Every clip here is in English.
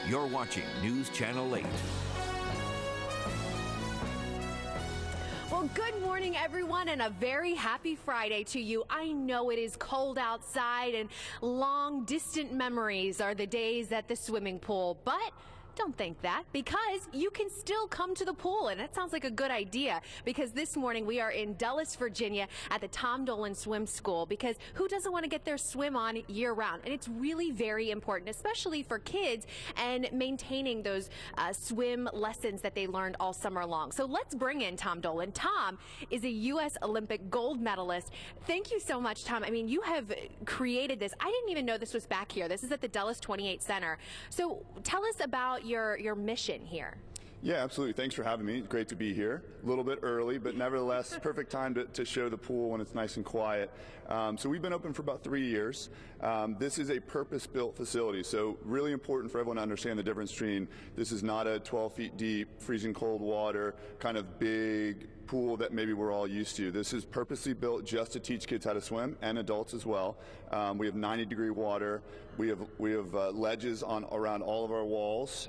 You're watching News Channel 8. Well, good morning, everyone, and a very happy Friday to you. I know it is cold outside, and long, distant memories are the days at the swimming pool, but don't think that, because you can still come to the pool, and that sounds like a good idea, because this morning we are in Dulles, Virginia at the Dolan Swim School, because who doesn't want to get their swim on year-round? And it's really very important, especially for kids, and maintaining those swim lessons that they learned all summer long. So let's bring in Tom Dolan. Tom is a U.S. Olympic gold medalist. Thank you so much, Tom. I mean, you have created this. I didn't even know this was back here. This is at the Dulles 28 Center. So tell us about your mission here. Yeah, absolutely. Thanks for having me. Great to be here. A little bit early, but nevertheless, perfect time to show the pool when it's nice and quiet. So we've been open for about 3 years. This is a purpose-built facility, so really important for everyone to understand the difference between this is not a 12 feet deep, freezing cold water, kind of big pool that maybe we're all used to. This is purposely built just to teach kids how to swim, and adults as well. We have 90-degree water. We have ledges around all of our walls,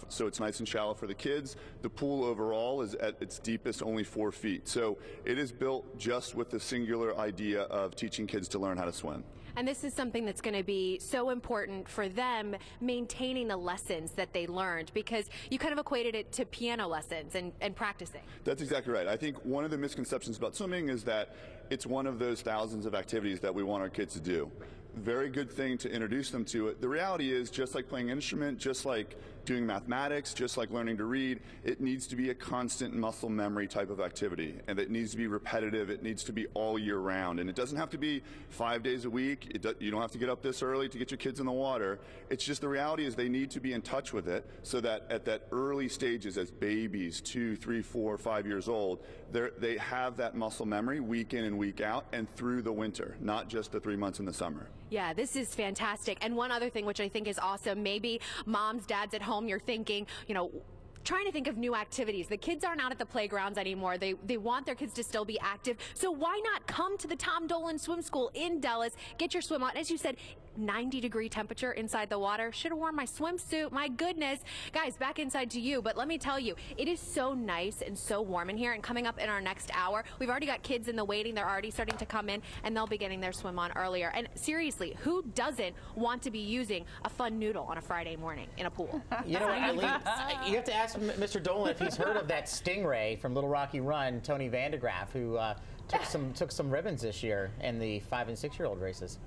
so it's nice and shallow for the kids. The pool overall is at its deepest only 4 feet. So it is built just with the singular idea of teaching kids to learn how to swim. And this is something that's going to be so important for them, maintaining the lessons that they learned, because you kind of equated it to piano lessons and practicing. That's exactly right. I think one of the misconceptions about swimming is that it's one of those thousands of activities that we want our kids to do. Very good thing to introduce them to it. The reality is, just like playing an instrument, just like doing mathematics, just like learning to read, it needs to be a constant muscle memory type of activity, and it needs to be repetitive. It needs to be all year round, and it doesn't have to be 5 days a week. You don't have to get up this early to get your kids in the water. It's just the reality is they need to be in touch with it, so that at that early stages, as babies, 2, 3, 4, 5 years old, they have that muscle memory week in and week out and through the winter, not just the 3 months in the summer. Yeah, this is fantastic. And one other thing which I think is awesome, maybe moms, dads at home, you're thinking, you know, trying to think of new activities. The kids aren't out at the playgrounds anymore. They want their kids to still be active. So why not come to the Dolan Swim School in Dulles, get your swim on? As you said, 90-degree temperature inside the water. Should have worn my swimsuit. My goodness. Guys, back inside to you. But let me tell you, it is so nice and so warm in here. And coming up in our next hour, we've already got kids in the waiting. They're already starting to come in, and they'll be getting their swim on earlier. And seriously, who doesn't want to be using a fun noodle on a Friday morning in a pool? You know what, Eileen, you have to ask Mr. Dolan if he's heard of that stingray from Little Rocky Run, Tony Vandegraff, who took some ribbons this year in the 5- and 6-year-old races.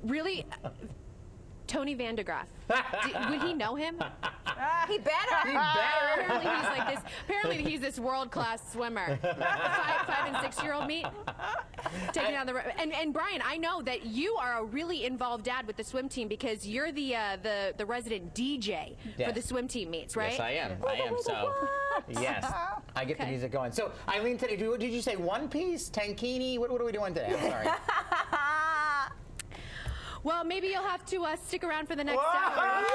Really? Tony Vandegraff. Would he know him? He better. He better. Apparently he's like this. Apparently he's this world-class swimmer. 5- and 6-year-old meet. Taking on the and Brian, I know that you are a really involved dad with the swim team, because you're the resident DJ for the swim team meets, right? Yes, I am. I am. So yes, I get the music going. So Eileen, today, did you say one piece, tankini? What are we doing today? I'm sorry. Well, maybe you'll have to stick around for the next hour.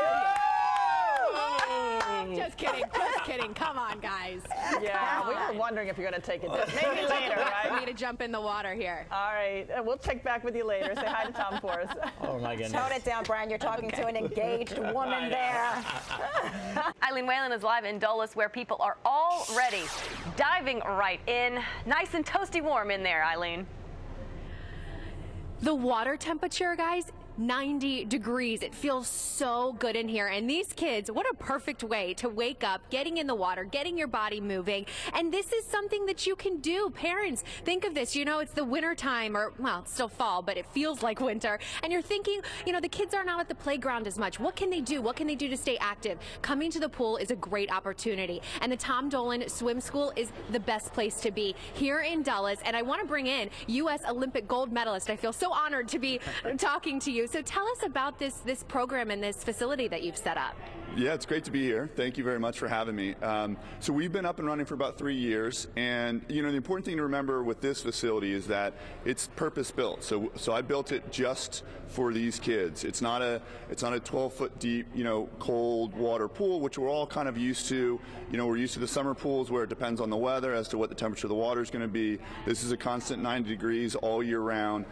Just kidding, just kidding. Come on, guys. Yeah, we were wondering if you're going to take it down. Maybe later, right? For me to jump in the water here. All right, we'll check back with you later. Say hi to Tom for us. Oh my goodness. Tone it down, Brian. You're talking to an engaged woman there. Eileen Whalen is live in Dulles, where people are already diving right in. Nice and toasty warm in there, Eileen. The water temperature, guys, 90 degrees. It feels so good in here. And these kids, what a perfect way to wake up, getting in the water, getting your body moving. And this is something that you can do. Parents, think of this. You know, it's the winter time, or, well, it's still fall, but it feels like winter. And you're thinking, you know, the kids aren't out at the playground as much. What can they do? What can they do to stay active? Coming to the pool is a great opportunity. And the Dolan Swim School is the best place to be here in Dulles. And I want to bring in U.S. Olympic gold medalist. I feel so honored to be talking to you. So tell us about this program and this facility that you've set up. Yeah, it's great to be here. Thank you very much for having me. So we've been up and running for about 3 years, and the important thing to remember with this facility is that it's purpose built. So I built it just for these kids. It's not a 12-foot deep, cold water pool, which we're all kind of used to. We're used to the summer pools where it depends on the weather as to what the temperature of the water is going to be. This is a constant 90 degrees all year round.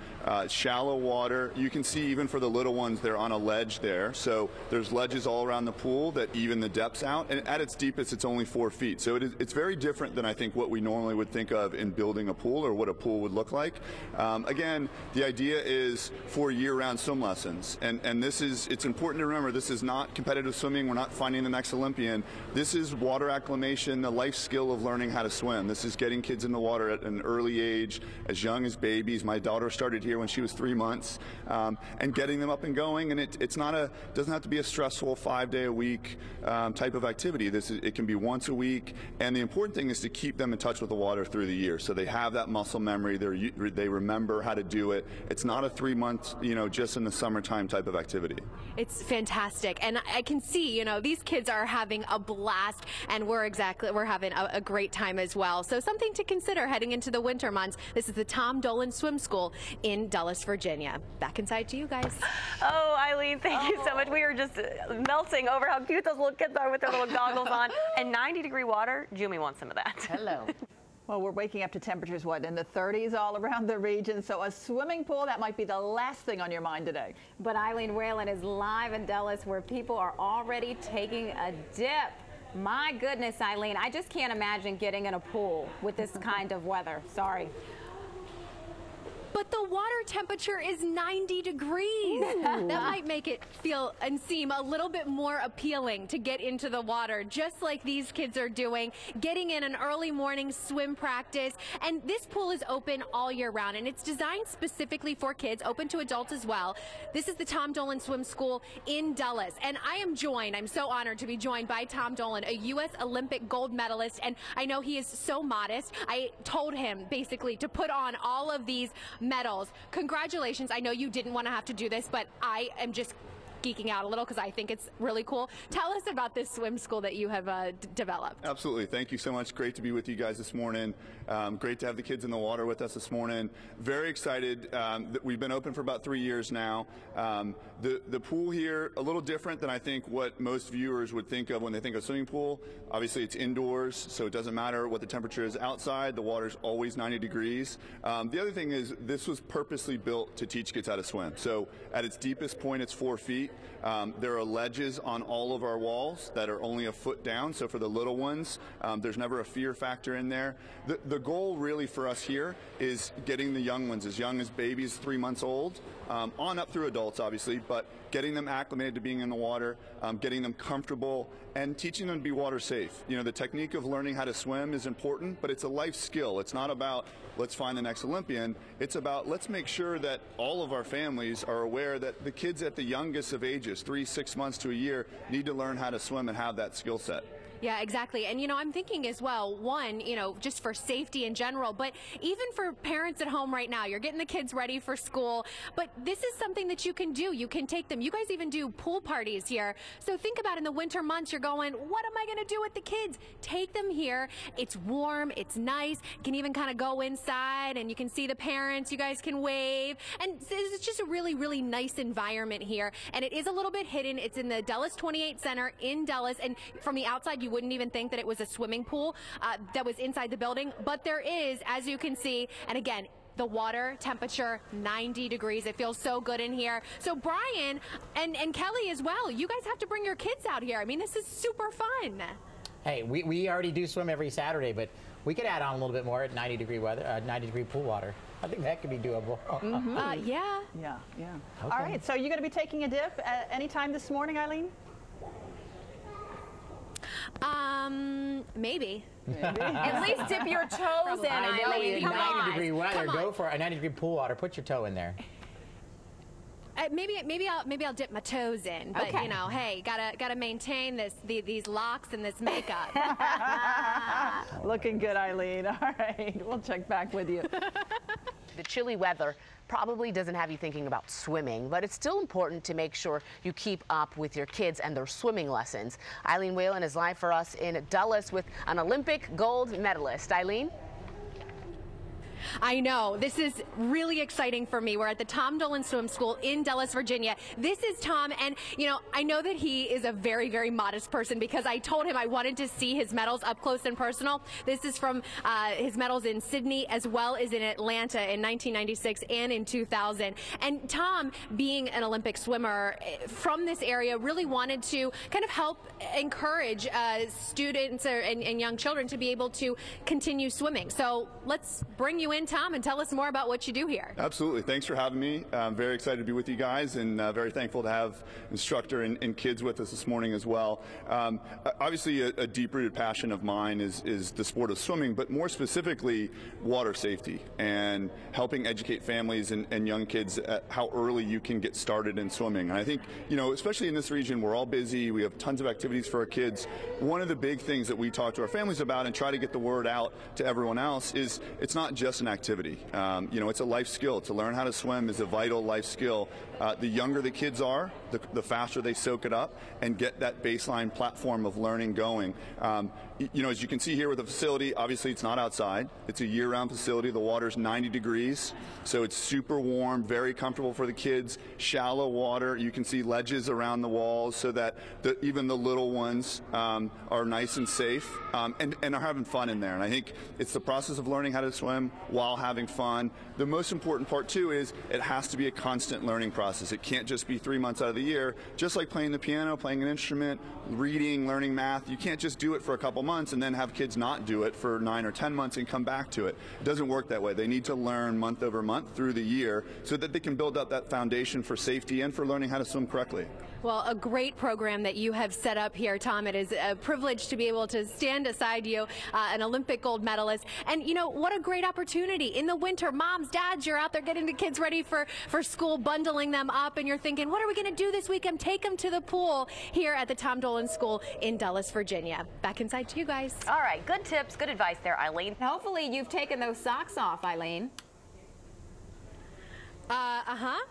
Shallow water. You can see even for the little ones, they're on a ledge there. So there's ledges all around the pool that even the depths out. And at its deepest, it's only 4 feet. So it's very different than I think what we normally would think of in building a pool or what a pool would look like. Again, the idea is for year-round swim lessons. And it's important to remember, this is not competitive swimming. We're not finding the next Olympian. This is water acclimation, the life skill of learning how to swim. This is getting kids in the water at an early age, as young as babies. My daughter started here when she was 3 months, and getting them up and going. And it doesn't have to be a stressful 5-day-a-week type of activity. It can be once a week. And the important thing is to keep them in touch with the water through the year, so they have that muscle memory. They remember how to do it. It's not a 3 months, just in the summertime type of activity. It's fantastic, and I can see, these kids are having a blast, and we're having a great time as well. So something to consider heading into the winter months. This is the Tom Dolan Swim School in Dulles, Virginia. Back inside to you guys. Oh, Eileen, thank you so much. We are just melting over how cute those little kids are with their little goggles on. And 90-degree water, Jumi wants some of that. Hello. Well, we're waking up to temperatures, in the 30s all around the region. So a swimming pool, that might be the last thing on your mind today. But Eileen Whalen is live in Dulles where people are already taking a dip. My goodness, Eileen, I just can't imagine getting in a pool with this kind of weather. Sorry. But the water temperature is 90 degrees. That might make it feel and seem a little bit more appealing to get into the water, just like these kids are doing, getting in an early morning swim practice. And this pool is open all year round, and it's designed specifically for kids, open to adults as well. This is the Tom Dolan Swim School in Dulles, and I'm so honored to be joined by Tom Dolan, a U.S. Olympic gold medalist, and I know he is so modest. I told him basically to put on all of these medals. Congratulations. I know you didn't want to have to do this, but I am just geeking out a little because I think it's really cool. Tell us about this swim school that you have developed. Absolutely. Thank you so much. Great to be with you guys this morning. Great to have the kids in the water with us this morning. Very excited that we've been open for about 3 years now. The pool here, a little different than I think what most viewers would think of when they think of swimming pool. Obviously, it's indoors, so it doesn't matter what the temperature is outside. The water's always 90 degrees. The other thing is this was purposely built to teach kids how to swim. So at its deepest point, it's 4 feet. There are ledges on all of our walls that are only a foot down, so for the little ones, there's never a fear factor in there. The goal really for us here is getting the young ones, as young as babies 3 months old, on up through adults obviously, but getting them acclimated to being in the water, getting them comfortable, and teaching them to be water safe. The technique of learning how to swim is important, but it's a life skill. It's not about let's find the next Olympian. It's about let's make sure that all of our families are aware that the kids at the youngest of ages, 3, 6 months to a year, need to learn how to swim and have that skill set. Yeah, exactly. And, I'm thinking as well, one, just for safety in general, but even for parents at home right now, you're getting the kids ready for school, but this is something that you can do. You can take them. You guys even do pool parties here. So think about in the winter months, you're going, what am I going to do with the kids? Take them here. It's warm. It's nice. You can even kind of go inside and you can see the parents. You guys can wave. And it's just a really, really nice environment here. And it is a little bit hidden. It's in the Dulles 28 Center in Dulles. And from the outside, you wouldn't even think that it was a swimming pool that was inside the building, but there is, as you can see, and again, the water temperature 90 degrees. It feels so good in here. So Brian and Kelly as well, you guys have to bring your kids out here. I mean, this is super fun. Hey, we already do swim every Saturday, but we could add on a little bit more at 90-degree weather, 90-degree pool water. I think that could be doable. Yeah. Yeah. Okay. All right, so you're going to be taking a dip anytime this morning, Eileen? Maybe. At least dip your toes in, Eileen. Come on. 90-degree weather. Go for a 90-degree pool water. Put your toe in there. Maybe I'll dip my toes in, but okay. Hey, gotta maintain these locks and this makeup. Looking good, Eileen. All right, we'll check back with you. The chilly weather probably doesn't have you thinking about swimming, but it's still important to make sure you keep up with your kids and their swimming lessons. Eileen Whalen is live for us in Dulles with an Olympic gold medalist. Eileen? I know. This is really exciting for me. We're at the Tom Dolan Swim School in Dulles, Virginia. This is Tom, and, you know, I know that he is a very, very modest person because I told him I wanted to see his medals up close and personal. This is from his medals in Sydney as well as in Atlanta in 1996 and in 2000. And Tom, being an Olympic swimmer from this area, really wanted to kind of help encourage students and young children to be able to continue swimming. So let's bring you in, Tom, and tell us more about what you do here. Absolutely. Thanks for having me. I'm very excited to be with you guys, and very thankful to have instructor and kids with us this morning as well. Obviously, a deep-rooted passion of mine is the sport of swimming, but more specifically, water safety and helping educate families and young kids at how early you can get started in swimming. And I think, you know, especially in this region, we're all busy. We have tons of activities for our kids. One of the big things that we talk to our families about and try to get the word out to everyone else is it's not just an activity. You know, it's a life skill. To learn how to swim is a vital life skill. The younger the kids are, the faster they soak it up and get that baseline platform of learning going. You know, as you can see here with the facility, obviously it's not outside. It's a year-round facility. The water's 90 degrees, so it's super warm, very comfortable for the kids. Shallow water. You can see ledges around the walls so that even the little ones are nice and safe and are having fun in there. And I think it's the process of learning how to swim while having fun. The most important part, too, is it has to be a constant learning process. It can't just be 3 months out of the year. Just like playing the piano, playing an instrument, reading, learning math, you can't just do it for a couple months and then have kids not do it for 9 or 10 months and come back to it. It doesn't work that way. They need to learn month over month through the year so that they can build up that foundation for safety and for learning how to swim correctly. Well, a great program that you have set up here, Tom. It is a privilege to be able to stand beside you, an Olympic gold medalist. And, you know, what a great opportunity. In the winter, moms, dads, you're out there getting the kids ready for school, bundling them up, and you're thinking, what are we going to do this weekend? Take them to the pool here at the Tom Dolan School in Dulles, Virginia. Back inside to you guys. All right, good tips, good advice there, Eileen. Hopefully you've taken those socks off, Eileen.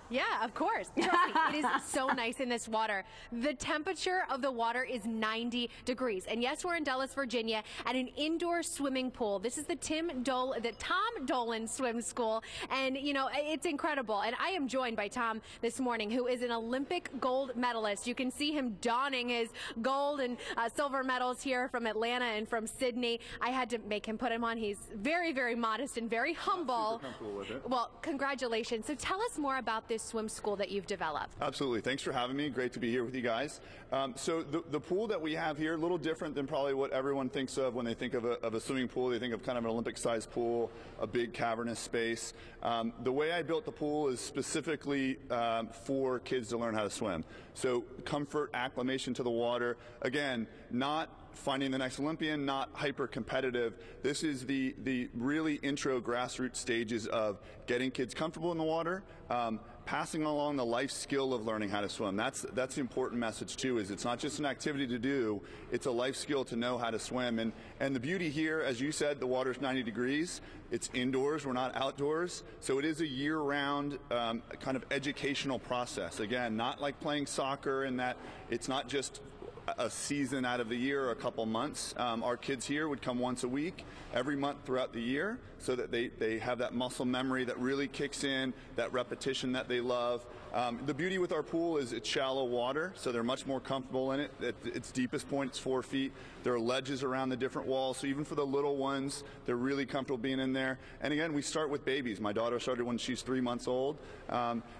Yeah, of course. Trust me, it is so nice in this water. The temperature of the water is 90 degrees. And yes, we're in Dulles, Virginia at an indoor swimming pool. This is the Tom Dolan Swim School. And, you know, it's incredible. And I am joined by Tom this morning, who is an Olympic gold medalist. You can see him donning his gold and silver medals here from Atlanta and from Sydney. I had to make him put him on. He's very, very modest and very humble. Super comfortable with it. Well, congratulations. So tell us more about this swim school that you've developed. Absolutely. Thanks for having me. Great to be here with you guys. So the pool that we have here, a little different than probably what everyone thinks of when they think of a swimming pool. They think of kind of an Olympic-sized pool, a big cavernous space. The way I built the pool is specifically for kids to learn how to swim. So comfort, acclimation to the water. Again, not finding the next Olympian, not hyper competitive. This is the really intro grassroots stages of getting kids comfortable in the water, passing along the life skill of learning how to swim. That's the important message too, is it's not just an activity to do, it's a life skill to know how to swim. And the beauty here, as you said, the water's 90 degrees. It's indoors, we're not outdoors. So it is a year-round kind of educational process. Again, not like playing soccer in that it's not just a season out of the year or a couple months. Our kids here would come once a week, every month throughout the year, so that they have that muscle memory that really kicks in, that repetition that they love. The beauty with our pool is it's shallow water, so they're much more comfortable in it. At its deepest point, it's 4 feet. There are ledges around the different walls, so even for the little ones, they're really comfortable being in there. And again, we start with babies. My daughter started when she's 3 months old.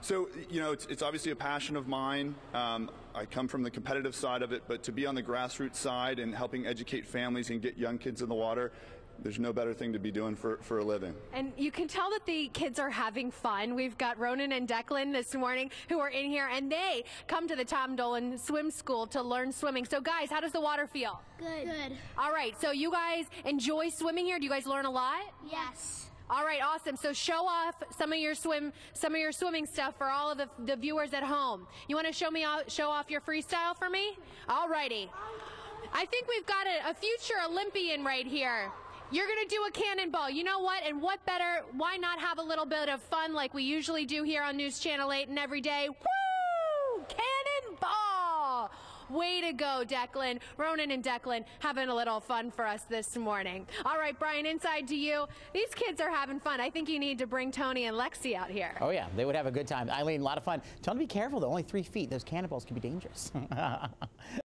So, you know, it's obviously a passion of mine. I come from the competitive side of it, but to be on the grassroots side and helping educate families and get young kids in the water, there's no better thing to be doing for a living. And you can tell that the kids are having fun. We've got Ronan and Declan this morning who are in here, and they come to the Tom Dolan Swim School to learn swimming. So guys, how does the water feel? Good. Good. All right, so you guys enjoy swimming here? Do you guys learn a lot? Yes. All right, awesome. So show off some of your swimming stuff for all of the viewers at home. You want to show off your freestyle for me? All righty. I think we've got a future Olympian right here. You're going to do a cannonball. You know what? And what better? Why not have a little bit of fun like we usually do here on News Channel 8 and every day? Woo! Cannonball! Way to go, Declan. Ronan and Declan having a little fun for us this morning. All right, Brian, inside to you. These kids are having fun. I think you need to bring Tony and Lexi out here. Oh, yeah. They would have a good time. Eileen, a lot of fun. Tell them to be careful, though. Only 3 feet. Those cannonballs can be dangerous.